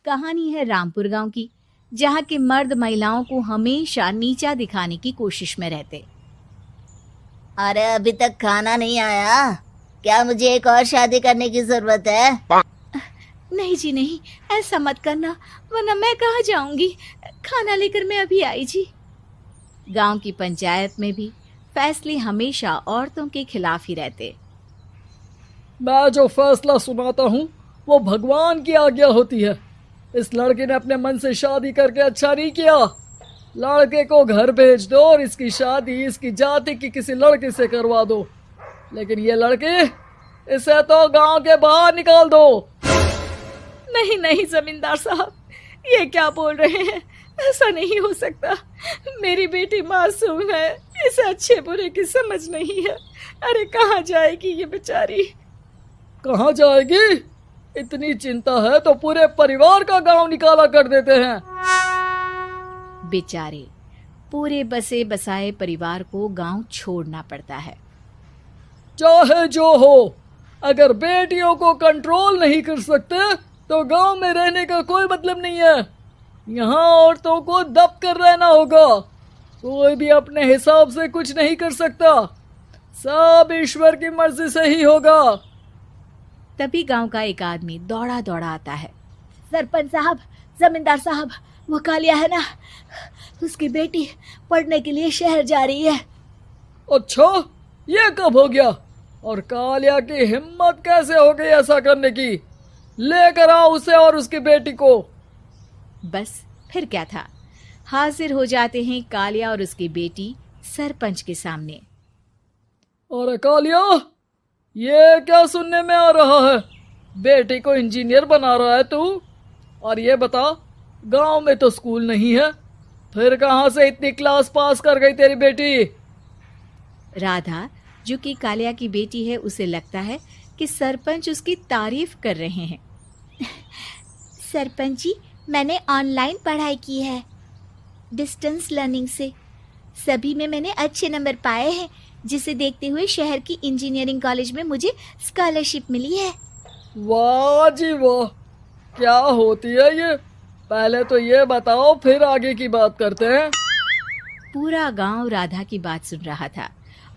कहानी है रामपुर गांव की, जहां के मर्द महिलाओं को हमेशा नीचा दिखाने की कोशिश में रहते। अरे अभी तक खाना नहीं आया, क्या मुझे एक और शादी करने की जरूरत है? नहीं जी नहीं, ऐसा मत करना, वरना मैं कहाँ जाऊंगी। खाना लेकर मैं अभी आई जी। गांव की पंचायत में भी फैसले हमेशा औरतों के खिलाफ ही रहते। मैं जो फैसला सुनाता हूँ वो भगवान की आज्ञा होती है। इस लड़के ने अपने मन से शादी करके अच्छा नहीं किया। लड़के को घर भेज दो और इसकी शादी इसकी जाति की किसी लड़के से करवा दो, लेकिन ये लड़के, इसे तो गांव के बाहर निकाल दो। नहीं नहीं जमींदार साहब, ये क्या बोल रहे हैं? ऐसा नहीं हो सकता। मेरी बेटी मासूम है, इसे अच्छे बुरे की समझ नहीं है। अरे कहाँ जाएगी ये बेचारी? कहाँ जाएगी? इतनी चिंता है तो पूरे परिवार का गांव निकाला कर देते हैं। बेचारे पूरे बसे बसाए परिवार को गांव छोड़ना पड़ता है। चाहे जो हो, अगर बेटियों को कंट्रोल नहीं कर सकते तो गांव में रहने का कोई मतलब नहीं है। यहाँ औरतों को दब कर रहना होगा। कोई भी अपने हिसाब से कुछ नहीं कर सकता, सब ईश्वर की मर्जी से ही होगा। तभी गांव का एक आदमी दौड़ा दौड़ा आता है। सरपंच साहब, जमींदार साहब, वो कालिया है ना, उसकी बेटी पढ़ने के लिए शहर जा रही है। अच्छा, ये कब हो गया? और कालिया की हिम्मत कैसे हो गई ऐसा करने की? लेकर आओ उसे और उसकी बेटी को। बस फिर क्या था, हाजिर हो जाते हैं कालिया और उसकी बेटी सरपंच के सामने। और कालिया, ये क्या सुनने में आ रहा है? बेटी को इंजीनियर बना रहा है तू? और ये बता, गांव में तो स्कूल नहीं है, फिर कहां से इतनी क्लास पास कर गई तेरी बेटी? राधा, जो कि कालिया की बेटी है, उसे लगता है कि सरपंच उसकी तारीफ कर रहे हैं। सरपंच जी, मैंने ऑनलाइन पढ़ाई की है, डिस्टेंस लर्निंग से। सभी में मैंने अच्छे नंबर पाए हैं, जिसे देखते हुए शहर की इंजीनियरिंग कॉलेज में मुझे स्कॉलरशिप मिली है। वाह जी वाह, क्या होती है ये? पहले तो ये बताओ, फिर आगे की बात करते हैं। पूरा गांव राधा की बात सुन रहा था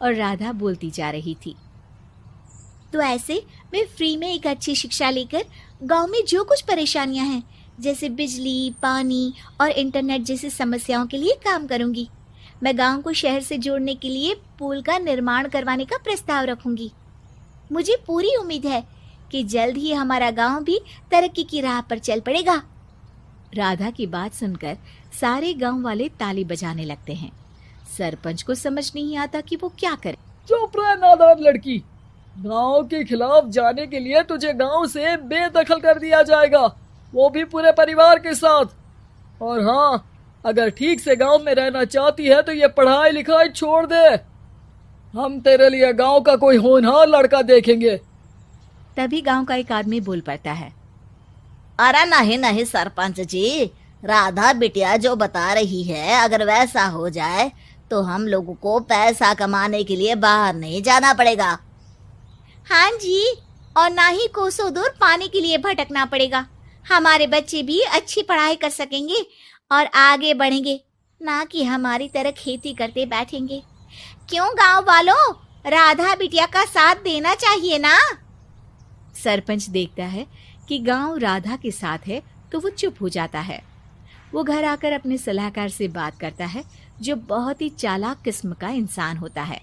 और राधा बोलती जा रही थी। तो ऐसे मैं फ्री में एक अच्छी शिक्षा लेकर गांव में जो कुछ परेशानियां हैं, जैसे बिजली, पानी और इंटरनेट जैसी समस्याओं के लिए काम करूंगी। मैं गांव को शहर से जोड़ने के लिए पुल का निर्माण करवाने का प्रस्ताव रखूंगी। मुझे पूरी उम्मीद है कि जल्द ही हमारा गांव भी तरक्की की राह पर चल पड़ेगा। राधा की बात सुनकर सारे गांव वाले ताली बजाने लगते हैं। सरपंच को समझ नहीं आता कि वो क्या करे। चुप रह नादान लड़की, गांव के खिलाफ जाने के लिए तुझे गांव से बेदखल कर दिया जाएगा, वो भी पूरे परिवार के साथ। और हाँ, अगर ठीक से गांव में रहना चाहती है तो ये पढ़ाई लिखाई छोड़ दे। हम तेरे लिए गांव का कोई होनहार लड़का देखेंगे। तभी गांव का एक आदमी बोल पड़ता है। अरे नहीं नहीं सरपंच जी, राधा बिटिया जो बता रही है, अगर वैसा हो जाए तो हम लोगों को पैसा कमाने के लिए बाहर नहीं जाना पड़ेगा। हाँ जी, और ना ही कोसों दूर पानी के लिए भटकना पड़ेगा। हमारे बच्चे भी अच्छी पढ़ाई कर सकेंगे और आगे बढ़ेंगे, ना कि हमारी तरह खेती करते बैठेंगे। क्यों गांव वालों, राधा बिटिया का साथ देना चाहिए ना। सरपंच देखता है कि गांव राधा के साथ है तो वो चुप हो जाता है। वो घर आकर अपने सलाहकार से बात करता है, जो बहुत ही चालाक किस्म का इंसान होता है।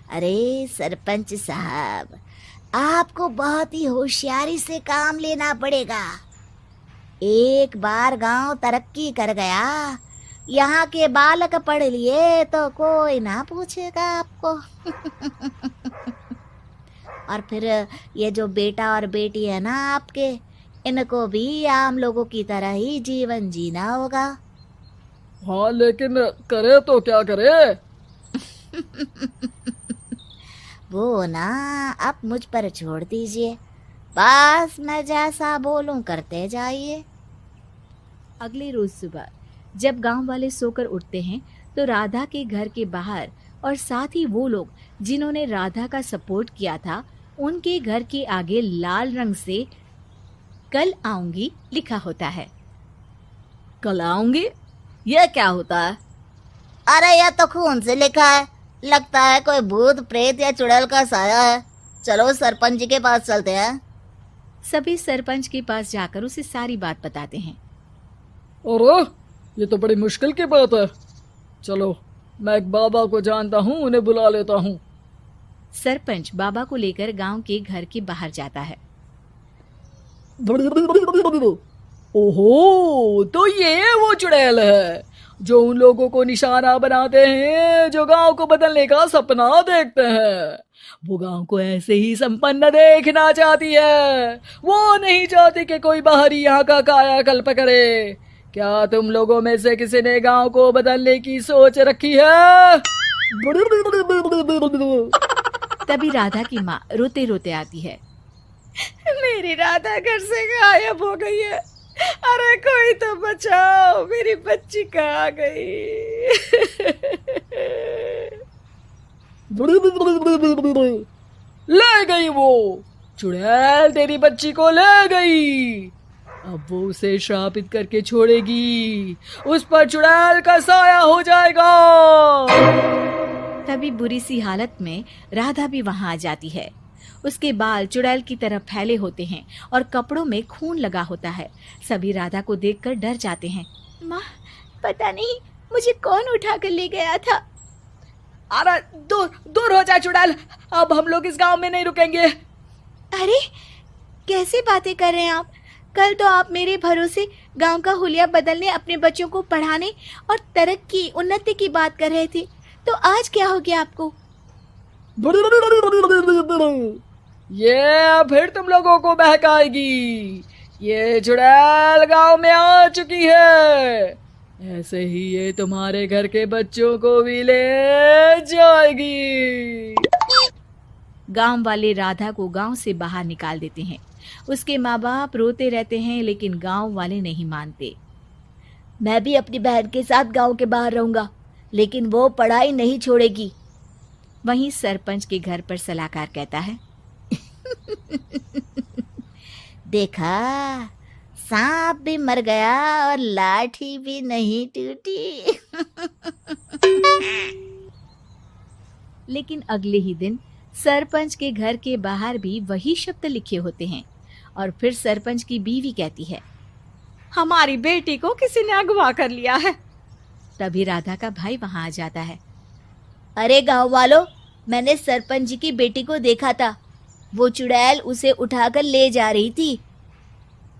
अरे सरपंच साहब, आपको बहुत ही होशियारी से काम लेना पड़ेगा। एक बार गांव तरक्की कर गया, यहाँ के बालक पढ़ लिए तो कोई ना पूछेगा आपको। और फिर ये जो बेटा और बेटी है ना आपके, इनको भी आम लोगों की तरह ही जीवन जीना होगा। हाँ, लेकिन करे तो क्या करे? वो ना आप मुझ पर छोड़ दीजिए, बस मैं जैसा बोलूं करते जाइए। अगले रोज सुबह जब गांव वाले सोकर उठते हैं तो राधा के घर के बाहर और साथ ही वो लोग जिन्होंने राधा का सपोर्ट किया था, उनके घर के आगे लाल रंग से कल आऊंगी लिखा होता है। कल आऊंगी, यह क्या होता है? अरे यह तो खून से लिखा है, लगता है कोई भूत प्रेत या चुड़ैल का साया है। चलो सरपंच जी के पास चलते हैं। सभी सरपंच के पास जाकर उसे सारी बात बताते हैं। अरे ये तो बड़ी मुश्किल की बात है। चलो मैं एक बाबा को जानता हूँ, उन्हें बुला लेता हूँ। सरपंच बाबा को लेकर गांव के घर के बाहर जाता है। ओहो, तो ये वो चुड़ैल है जो उन लोगों को निशाना बनाते हैं जो गांव को बदलने का सपना देखते हैं। वो गांव को ऐसे ही संपन्न देखना चाहती है। वो नहीं चाहती कि कोई बाहरी यहाँ का कायाकल्प करे। क्या तुम लोगों में से किसी ने गांव को बदलने की सोच रखी है? तभी राधा की माँ रोते रोते आती है। मेरी राधा घर से गायब हो गई है। अरे कोई तो बचाओ, मेरी बच्ची कहाँ गई? ले गई वो चुड़ैल, तेरी बच्ची को ले गई। अब वो उसे श्रापित करके छोड़ेगी, उस पर चुड़ैल का साया हो जाएगा। तभी बुरी सी हालत में राधा भी वहां आ जाती है। उसके बाल चुड़ैल की तरह फैले होते हैं और कपड़ों में खून लगा होता है। सभी राधा को देखकर डर जाते हैं। माँ, पता नहीं मुझे कौन उठा कर ले गया था। अरे दूर दूर हो जा चुड़ैल, अब हम लोग इस गांव में नहीं रुकेंगे। अरे कैसी बातें कर रहे हैं आप? कल तो आप मेरे भरोसे गांव का हुलिया बदलने, अपने बच्चों को पढ़ाने और तरक्की उन्नति की बात कर रहे थे, तो आज क्या हो गया आपको? ये फिर तुम लोगों को बहकाएगी। ये चुड़ैल गांव में आ चुकी है, ऐसे ही ये तुम्हारे घर के बच्चों को भी ले जाएगी। गांव वाले राधा को गांव से बाहर निकाल देते हैं। उसके माँ बाप रोते रहते हैं, लेकिन गांव वाले नहीं मानते। मैं भी अपनी बहन के साथ गांव के बाहर रहूंगा, लेकिन वो पढ़ाई नहीं छोड़ेगी। वहीं सरपंच के घर पर सलाहकार कहता है। देखा, सांप भी मर गया और लाठी भी नहीं टूटी। लेकिन अगले ही दिन सरपंच के घर के बाहर भी वही शब्द लिखे होते हैं। और फिर सरपंच की बीवी कहती है, हमारी बेटी को किसी ने अगवा कर लिया है। तभी राधा का भाई वहां आ जाता है। अरे गांव वालों, मैंने सरपंच जी की बेटी को देखा था। वो चुड़ैल उसे उठाकर ले जा रही थी।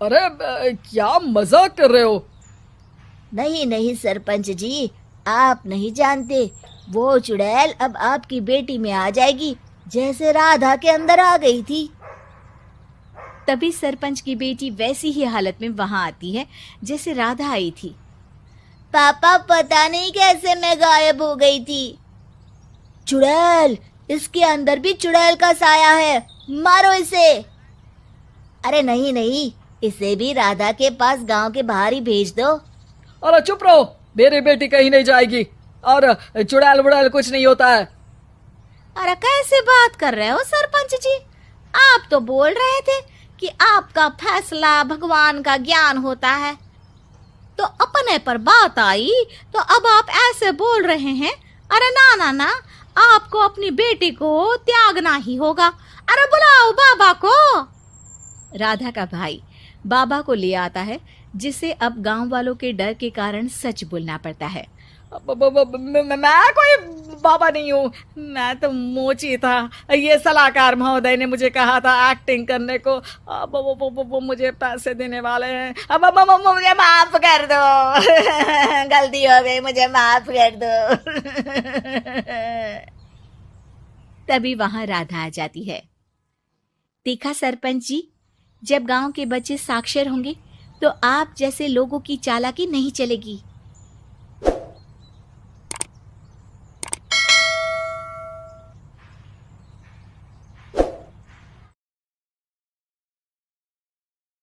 अरे क्या मजाक कर रहे हो? नहीं नहीं सरपंच जी, आप नहीं जानते। वो चुड़ैल अब आपकी बेटी में आ जाएगी, जैसे राधा के अंदर आ गई थी। तभी सरपंच की बेटी वैसी ही हालत में वहां आती है जैसे राधा आई थी। पापा, पता नहीं कैसे मैं गायब हो गई थी। चुड़ैल, इसके अंदर भी चुड़ैल का साया है, मारो इसे। अरे नहीं नहीं, इसे भी राधा के पास गांव के बाहर ही भेज दो। अरे चुप रहो, मेरी बेटी कहीं नहीं जाएगी और चुड़ैल वुड़ैल कुछ नहीं होता है। अरे कैसे बात कर रहे हो सरपंच जी? आप तो बोल रहे थे कि आपका फैसला भगवान का ज्ञान होता है, तो अपने पर बात आई तो अब आप ऐसे बोल रहे हैं। अरे ना ना ना, आपको अपनी बेटी को त्यागना ही होगा। अरे बुलाओ बाबा को। राधा का भाई बाबा को ले आता है, जिसे अब गांव वालों के डर के कारण सच बोलना पड़ता है। मैं कोई बाबा नहीं हूँ, मैं तो मोची था। ये सलाहकार महोदय ने मुझे कहा था एक्टिंग करने को। अब वो मुझे पैसे देने वाले हैं। अब मुझे माफ कर दो। गलती हो गई, मुझे माफ कर दो। तभी वहां राधा आ जाती है। देखा सरपंच जी, जब गांव के बच्चे साक्षर होंगे तो आप जैसे लोगों की चालाकी नहीं चलेगी।